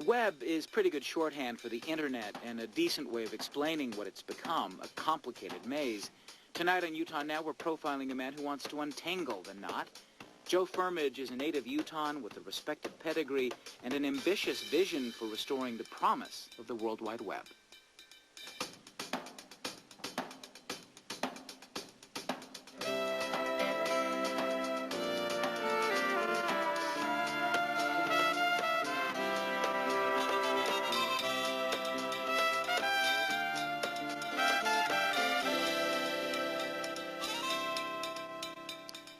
Web is pretty good shorthand for the Internet and a decent way of explaining what it's become, a complicated maze. Tonight on Utah Now, we're profiling a man who wants to untangle the knot. Joe Firmage is a native Utahn with a respected pedigree and an ambitious vision for restoring the promise of the World Wide Web.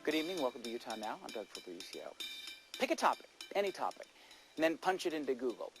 Good evening, welcome to Utah Now. I'm Doug Fabricio. Pick a topic, any topic, and then punch it into Google.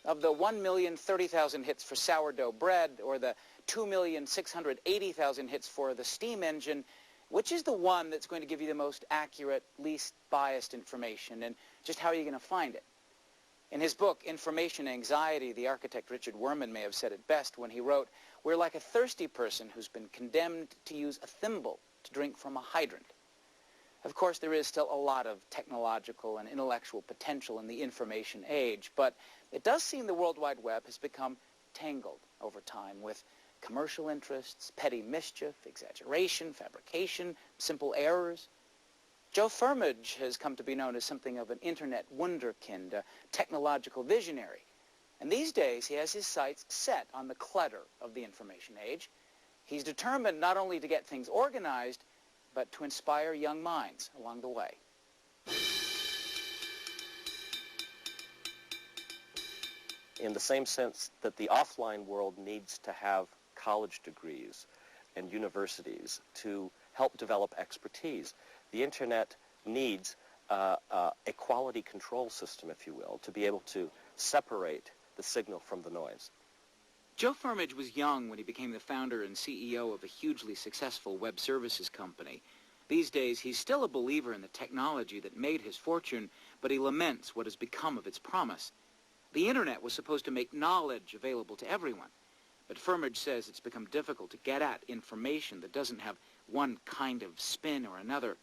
Of the 1,030,000 hits for sourdough bread or the 2,680,000 hits for the steam engine, which is the one that's going to give you the most accurate, least biased information, and just how are you going to find it? In his book, Information Anxiety, the architect Richard Wurman may have said it best when he wrote, "We're like a thirsty person who's been condemned to use a thimble to drink from a hydrant." Of course, there is still a lot of technological and intellectual potential in the information age, but it does seem the World Wide Web has become tangled over time with commercial interests, petty mischief, exaggeration, fabrication, simple errors. Joe Firmage has come to be known as something of an internet wunderkind, a technological visionary. And these days, he has his sights set on the clutter of the information age. He's determined not only to get things organized, but to inspire young minds along the way. In the same sense that the offline world needs to have college degrees and universities to help develop expertise, the Internet needs a quality control system, if you will, to be able to separate the signal from the noise. Joe Firmage was young when he became the founder and CEO of a hugely successful web services company. These days, he's still a believer in the technology that made his fortune, but he laments what has become of its promise. The Internet was supposed to make knowledge available to everyone, but Firmage says it's become difficult to get at information that doesn't have one kind of spin or another.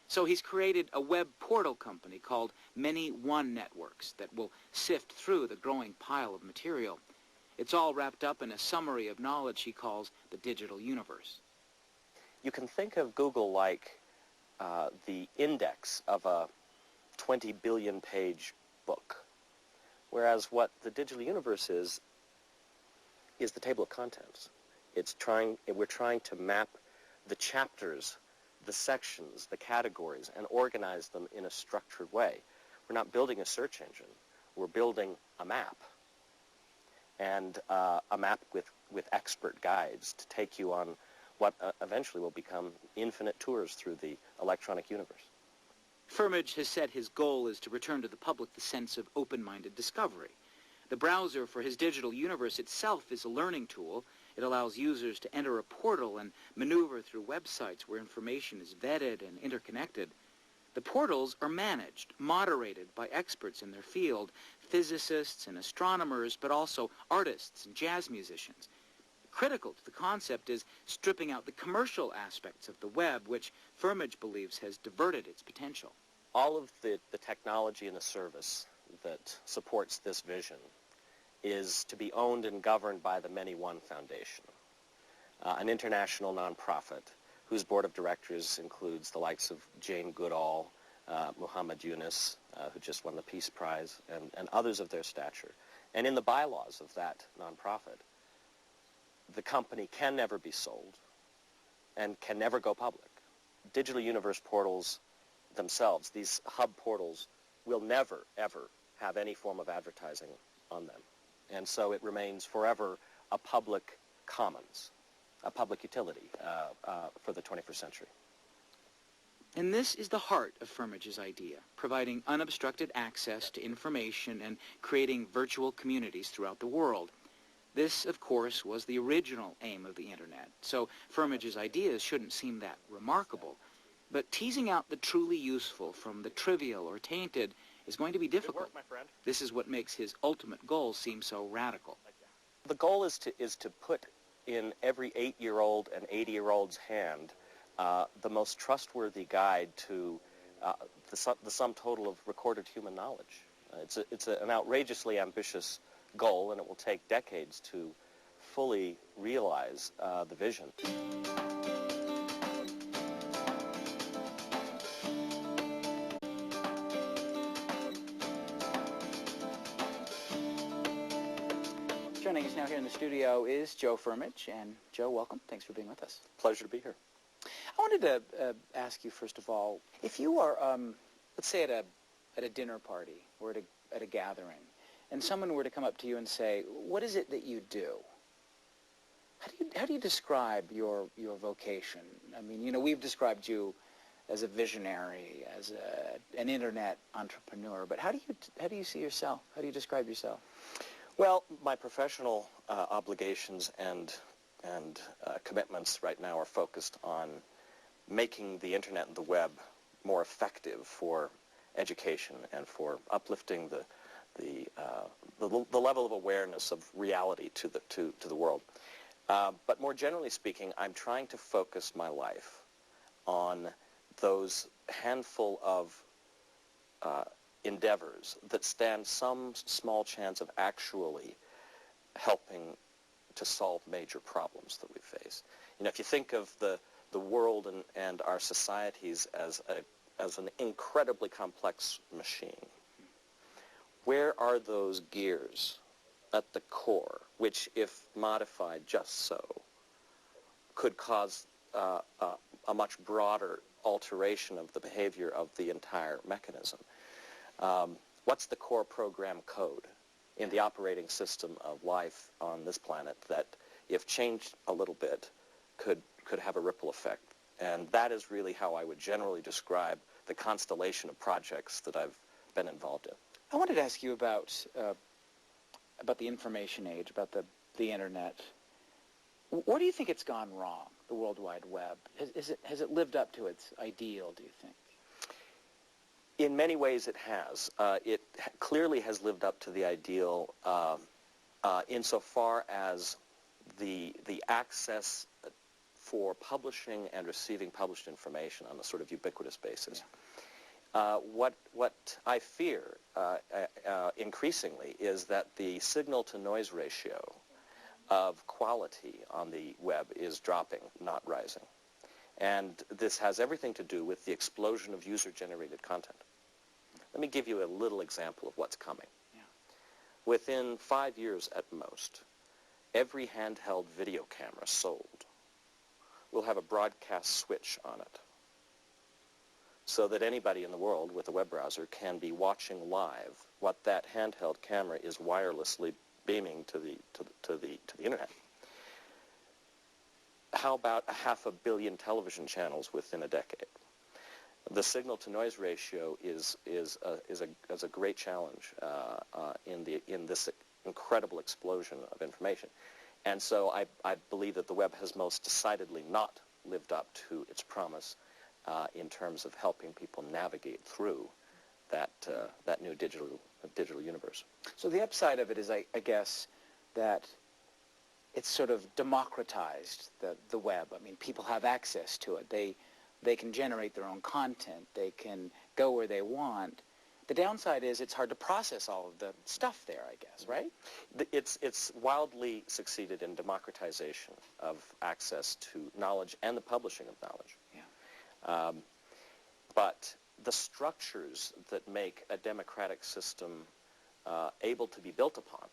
So he's created a web portal company called Many One Networks that will sift through the growing pile of material. It's all wrapped up in a summary of knowledge he calls the digital universe. You can think of Google like the index of a 20 billion page book, whereas what the digital universe is the table of contents. We're trying to map the chapters, the sections, the categories, and organize them in a structured way. We're not building a search engine, we're building a map. And a map with expert guides to take you on what eventually will become infinite tours through the electronic universe. Firmage has said his goal is to return to the public the sense of open-minded discovery. The browser for his digital universe itself is a learning tool. It allows users to enter a portal and maneuver through websites where information is vetted and interconnected. The portals are managed, moderated by experts in their field, physicists and astronomers, but also artists and jazz musicians. Critical to the concept is stripping out the commercial aspects of the web, which Firmage believes has diverted its potential. All of the technology and the service that supports this vision is to be owned and governed by the Many One Foundation, an international nonprofit whose board of directors includes the likes of Jane Goodall, Muhammad Yunus, who just won the Peace Prize, and others of their stature. And in the bylaws of that nonprofit, the company can never be sold and can never go public. Digital universe portals themselves, these hub portals, will never, ever have any form of advertising on them. And so it remains forever a public commons, a public utility for the 21st century. And this is the heart of Firmage's idea, providing unobstructed access to information and creating virtual communities throughout the world. This, of course, was the original aim of the Internet, so Firmage's ideas shouldn't seem that remarkable. But teasing out the truly useful from the trivial or tainted is going to be difficult. Good work, my friend. This is what makes his ultimate goal seem so radical. The goal is to put in every 8-year-old and 80-year-old's hand the most trustworthy guide to the sum total of recorded human knowledge. It's an outrageously ambitious goal, and it will take decades to fully realize the vision. Joining us now here in the studio is Joe Firmage. And Joe, welcome. Thanks for being with us. Pleasure to be here. I wanted to ask you, first of all, if you are, let's say at a dinner party or at a gathering, and someone were to come up to you and say, what is it that you do? How do you describe your vocation? I mean, you know, we've described you as a visionary, as an internet entrepreneur, but how do you see yourself? How do you describe yourself? Well, my professional obligations and commitments right now are focused on making the internet and the web more effective for education and for uplifting the level of awareness of reality to the world. But more generally speaking, I'm trying to focus my life on those handful of endeavors that stand some small chance of actually helping to solve major problems that we face. You know, if you think of the world and our societies as an incredibly complex machine, where are those gears at the core, which, if modified just so, could cause a much broader alteration of the behavior of the entire mechanism? What's the core program code in the operating system of life on this planet that, if changed a little bit, could have a ripple effect? And that is really how I would generally describe the constellation of projects that I've been involved in. I wanted to ask you about the information age, about the internet. Where do you think it's gone wrong, the World Wide Web? Has it lived up to its ideal, do you think? In many ways it has. It clearly has lived up to the ideal insofar as the access for publishing and receiving published information on a sort of ubiquitous basis. Yeah. What I fear increasingly is that the signal-to-noise ratio of quality on the web is dropping, not rising. And this has everything to do with the explosion of user-generated content. Let me give you a little example of what's coming. Yeah. Within 5 years at most, every handheld video camera sold will have a broadcast switch on it, so that anybody in the world with a web browser can be watching live what that handheld camera is wirelessly beaming to the internet. How about 500 million television channels within a decade? The signal-to-noise ratio is a great challenge in this incredible explosion of information, and so I believe that the web has most decidedly not lived up to its promise in terms of helping people navigate through that new digital universe. So the upside of it is, I guess, that it's sort of democratized the web. I mean, people have access to it. They can generate their own content. They can go where they want. The downside is it's hard to process all of the stuff there, I guess, right? It's wildly succeeded in democratization of access to knowledge and the publishing of knowledge. Yeah. But the structures that make a democratic system able to be built upon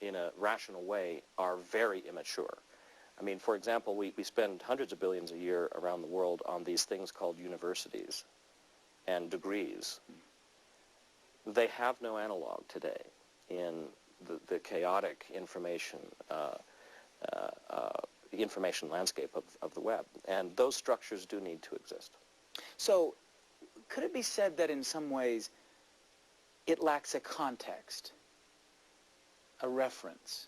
in a rational way are very immature. I mean, for example, we spend hundreds of billions a year around the world on these things called universities and degrees. They have no analog today in the chaotic information landscape of the web, and those structures do need to exist. So could it be said that in some ways it lacks a context, a reference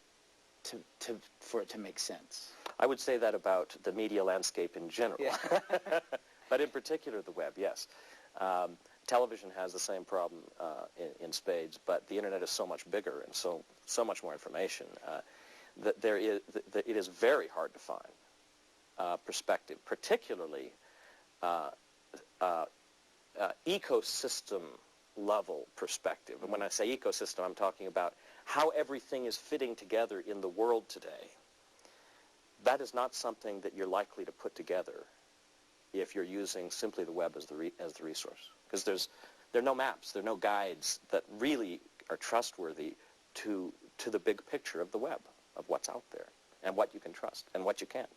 for it to make sense? I would say that about the media landscape in general. Yeah. But in particular the web, yes. Television has the same problem in spades, but the internet is so much bigger and so much more information that it is very hard to find perspective, particularly ecosystem level perspective. And when I say ecosystem, I'm talking about how everything is fitting together in the world today. That is not something that you're likely to put together if you're using simply the web as the resource. Because there are no maps, there are no guides that really are trustworthy to the big picture of the web, of what's out there, and what you can trust, and what you can't.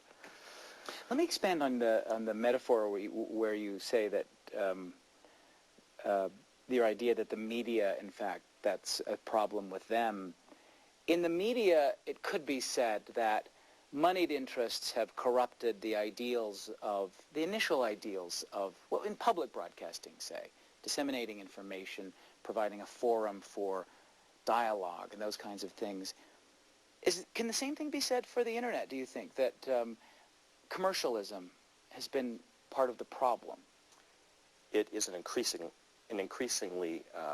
Let me expand on the metaphor where you say that your idea that the media, in fact, that's a problem with them. In the media, it could be said that moneyed interests have corrupted the ideals of, the initial ideals of, well, in public broadcasting, say, disseminating information, providing a forum for dialogue and those kinds of things. Can the same thing be said for the internet, do you think, that commercialism has been part of the problem? It is an increasingly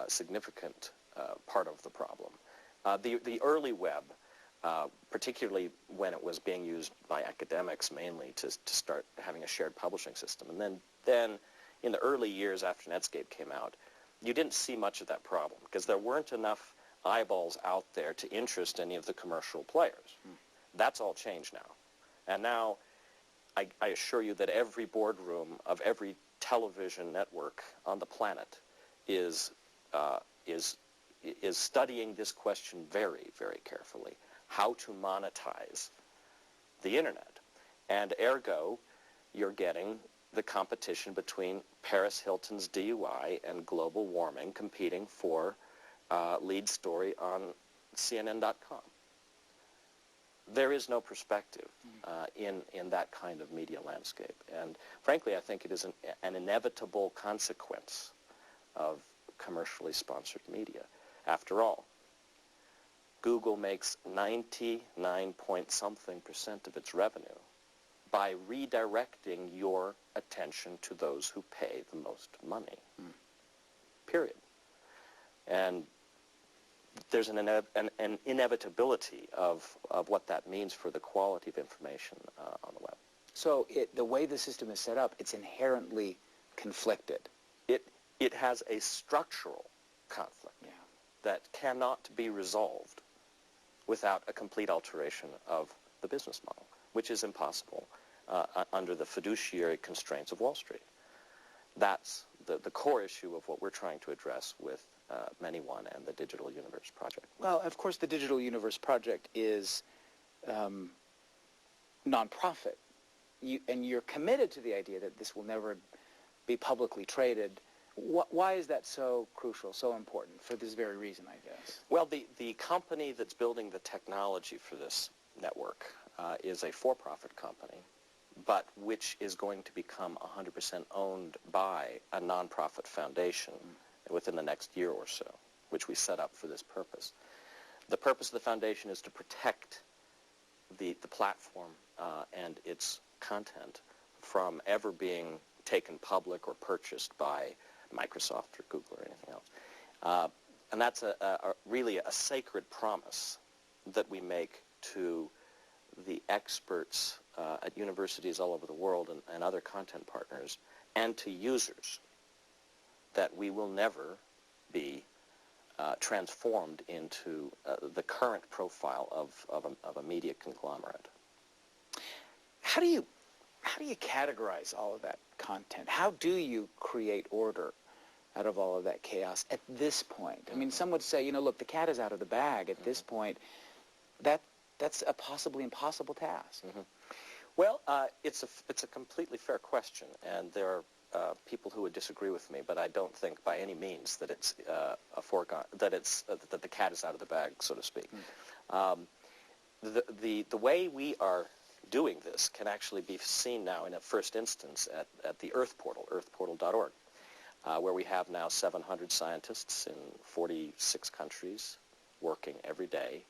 significant part of the problem. The early web, particularly when it was being used by academics mainly to start having a shared publishing system, and then in the early years after Netscape came out, you didn't see much of that problem because there weren't enough eyeballs out there to interest any of the commercial players. That's all changed now. And now I assure you that every boardroom of every television network on the planet is studying this question very, very carefully, how to monetize the internet. And ergo, you're getting the competition between Paris Hilton's DUI and global warming competing for lead story on CNN.com. There is no perspective in that kind of media landscape. And frankly, I think it is an inevitable consequence of commercially sponsored media. After all, Google makes 99-point-something% of its revenue by redirecting your attention to those who pay the most money. Period. And there's an inevitability of what that means for the quality of information on the web. So the way the system is set up, it's inherently conflicted. It has a structural conflict that cannot be resolved without a complete alteration of the business model, which is impossible under the fiduciary constraints of Wall Street. That's the core issue of what we're trying to address with Many One and the Digital Universe Project. Well, of course, the Digital Universe Project is nonprofit, and you're committed to the idea that this will never be publicly traded. Why is that so crucial, so important? For this very reason, I guess. Well, the company that's building the technology for this network is a for-profit company, but which is going to become 100% owned by a nonprofit foundation within the next year or so, which we set up for this purpose. The purpose of the foundation is to protect the platform and its content from ever being taken public or purchased by Microsoft or Google or anything else. And that's really a sacred promise that we make to the experts at universities all over the world and other content partners, and to users, that we will never be transformed into the current profile of a media conglomerate. How do you categorize all of that content? How do you create order out of all of that chaos at this point? I mean, some would say, look, the cat is out of the bag at this point. That's a possibly impossible task. Well, it's a completely fair question, and there are people who would disagree with me, but I don't think by any means that it's a foregone, that the cat is out of the bag, so to speak. The way we are doing this can actually be seen now in a first instance at the Earth Portal, earthportal.org, where we have now 700 scientists in 46 countries working every day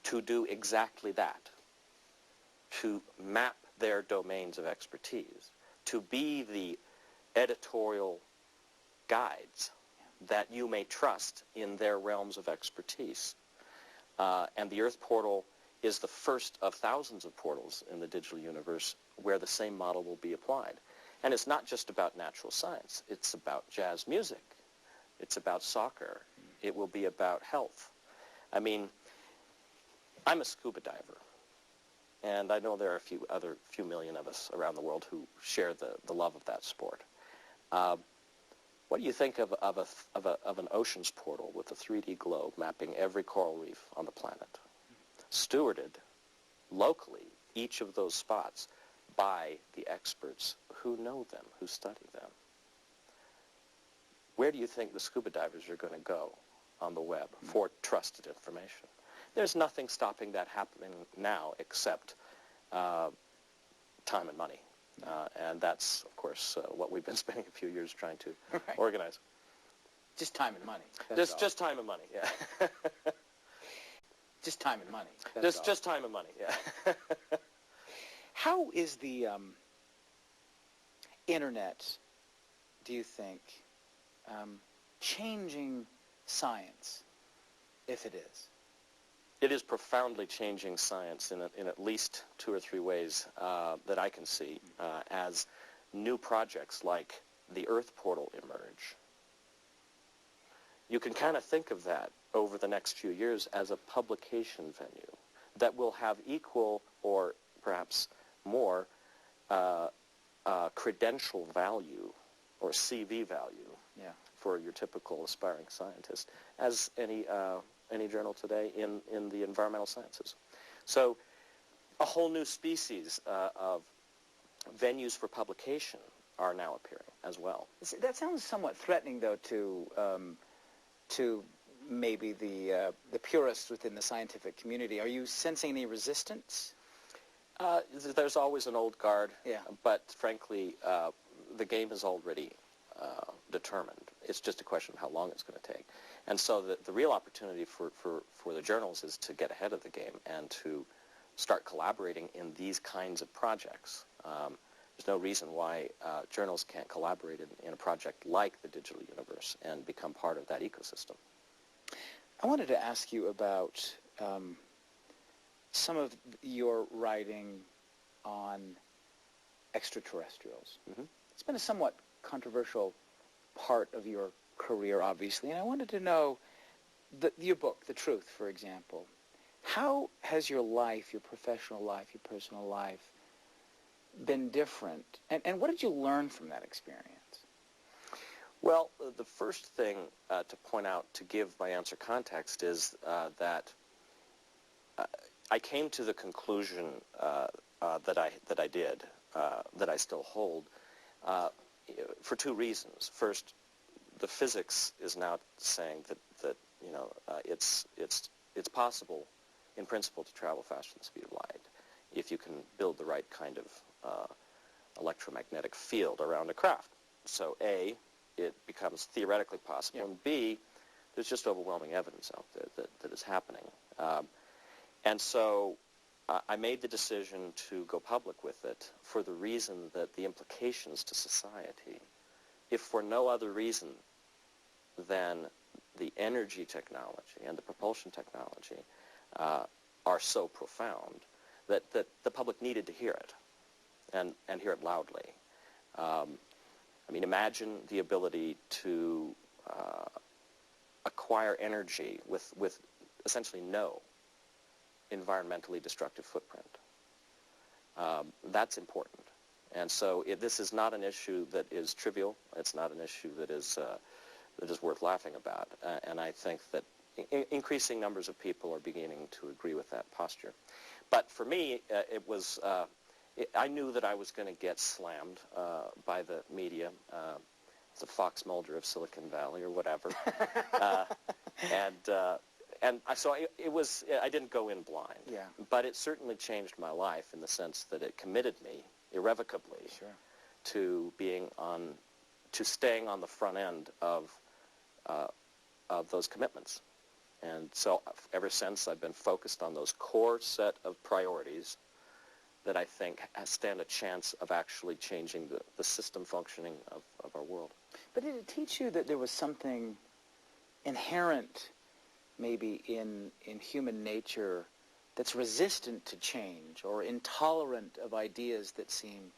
to do exactly that, to map their domains of expertise, to be the editorial guides that you may trust in their realms of expertise. And the Earth Portal is the first of thousands of portals in the digital universe where the same model will be applied. And it's not just about natural science. It's about jazz music. It's about soccer. It will be about health. I mean, I'm a scuba diver, and I know there are a few million of us around the world who share the love of that sport. What do you think of an oceans portal with a 3D globe mapping every coral reef on the planet, stewarded locally, each of those spots, by the experts who know them, who study them? Where do you think the scuba divers are going to go on the web for trusted information? There's nothing stopping that happening now except time and money. And that's, of course, what we've been spending a few years trying to organize. Just time and money. Just time and money, yeah. Just time and money. Just time and money, yeah. How is the Internet, do you think, changing science, if it is? It is profoundly changing science in at least 2 or 3 ways that I can see as new projects like the Earth portal emerge. You can kind of think of that over the next few years as a publication venue that will have equal or perhaps more credential value or CV value for your typical aspiring scientist as any journal today in the environmental sciences. So a whole new species of venues for publication are now appearing as well. That sounds somewhat threatening, though, to maybe the purists within the scientific community. Are you sensing any resistance? There's always an old guard, yeah. But frankly, the game is already determined. It's just a question of how long it's going to take. And so the real opportunity for the journals is to get ahead of the game and to start collaborating in these kinds of projects. There's no reason why journals can't collaborate in a project like the Digital Universe and become part of that ecosystem. I wanted to ask you about some of your writing on extraterrestrials. Mm-hmm. It's been a somewhat controversial part of your career, obviously, and I wanted to know, your book, The Truth, for example, how has your life, your professional life, your personal life, been different, and what did you learn from that experience? Well, the first thing to point out, to give my answer context, is that I came to the conclusion that I did, that I still hold, for 2 reasons. First, the physics is now saying that you know it's possible, in principle, to travel faster than the speed of light if you can build the right kind of electromagnetic field around a craft. So A, it becomes theoretically possible, and B, there's just overwhelming evidence out there that is happening. And so I made the decision to go public with it for the reason that the implications to society, if for no other reason than the energy technology and the propulsion technology, are so profound that the public needed to hear it, and hear it loudly. I mean, imagine the ability to acquire energy with essentially no environmentally destructive footprint. That's important. And so this is not an issue that is trivial. It's not an issue that is worth laughing about. And I think that increasing numbers of people are beginning to agree with that posture. But for me, I knew that I was going to get slammed by the media, the Fox Mulder of Silicon Valley or whatever. So I didn't go in blind. Yeah. But it certainly changed my life in the sense that it committed me irrevocably to staying on the front end of those commitments. And so ever since, I've been focused on those core set of priorities that I think stand a chance of actually changing the system functioning of our world. But did it teach you that there was something inherent maybe in human nature that's resistant to change or intolerant of ideas that seem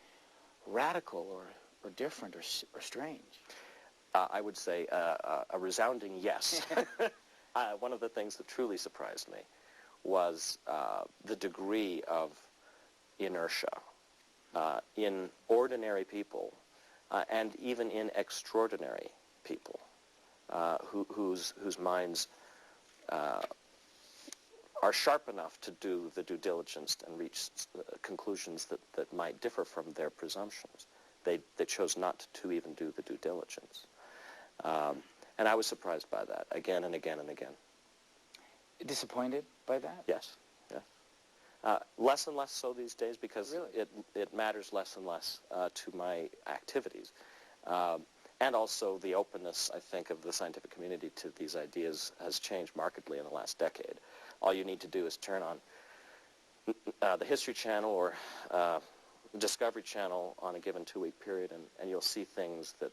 radical or different or strange? I would say a resounding yes. One of the things that truly surprised me was the degree of inertia in ordinary people and even in extraordinary people whose minds are sharp enough to do the due diligence and reach conclusions that might differ from their presumptions. They chose not to even do the due diligence. And I was surprised by that again and again and again. Disappointed by that? Yes, yes. Less and less so these days because Really? it matters less and less to my activities. And also the openness, I think, of the scientific community to these ideas has changed markedly in the last decade. All you need to do is turn on the History Channel or Discovery Channel on a given 2-week period, and you'll see things that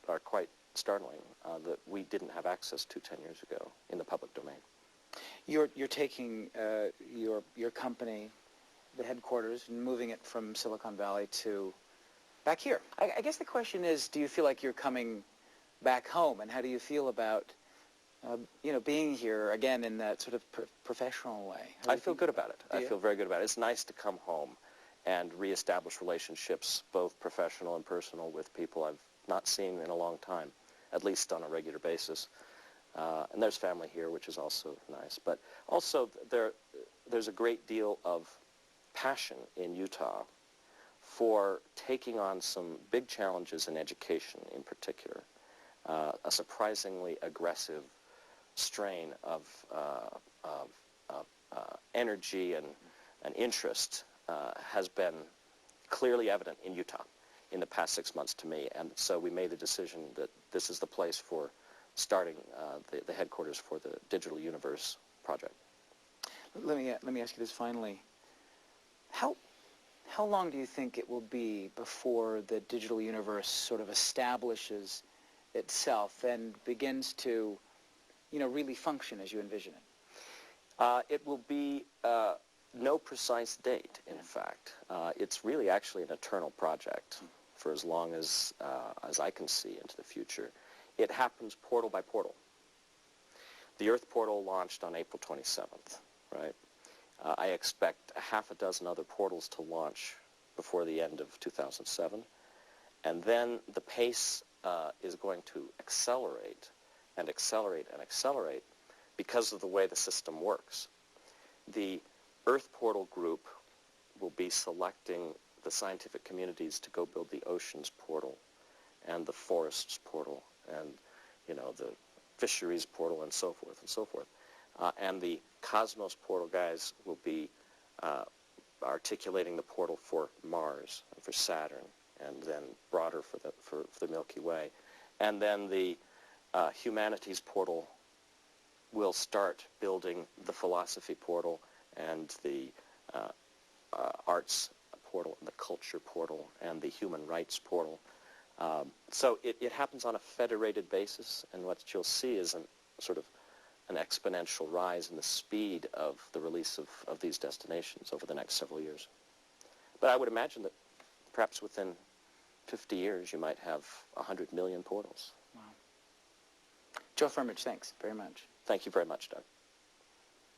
are quite startling that we didn't have access to 10 years ago in the public domain. You're taking your company, the headquarters, and moving it from Silicon Valley to back here. I guess the question is, do you feel like you're coming back home, and how do you feel about being here again in that sort of professional way? I feel good about it. I feel very good about it. It's nice to come home and reestablish relationships, both professional and personal, with people I've not seen in a long time, at least on a regular basis. And there's family here, which is also nice. But also there's a great deal of passion in Utah for taking on some big challenges in education in particular. A surprisingly aggressive strain of energy and interest has been clearly evident in Utah in the past 6 months to me. And so we made the decision that this is the place for starting the headquarters for the Digital Universe project. Let me ask you this finally. How long do you think it will be before the digital universe sort of establishes itself and begins to, really function as you envision it? It will be no precise date, in fact. It's really actually an eternal project for as long as I can see into the future. It happens portal by portal. The Earth portal launched on April 27th, right? I expect a half a dozen other portals to launch before the end of 2007. And then the pace is going to accelerate and accelerate and accelerate because of the way the system works. The Earth portal group will be selecting the scientific communities to go build the oceans portal and the forests portal and, the fisheries portal and so forth and so forth. And the Cosmos portal guys will be articulating the portal for Mars and for Saturn, and then broader for the Milky Way. And then the humanities portal will start building the philosophy portal and the arts portal and the culture portal and the human rights portal. So it happens on a federated basis, and what you'll see is an exponential rise in the speed of the release of these destinations over the next several years. But I would imagine that perhaps within 50 years you might have 100 million portals. Wow. Joe Firmage, thanks very much. Thank you very much, Doug.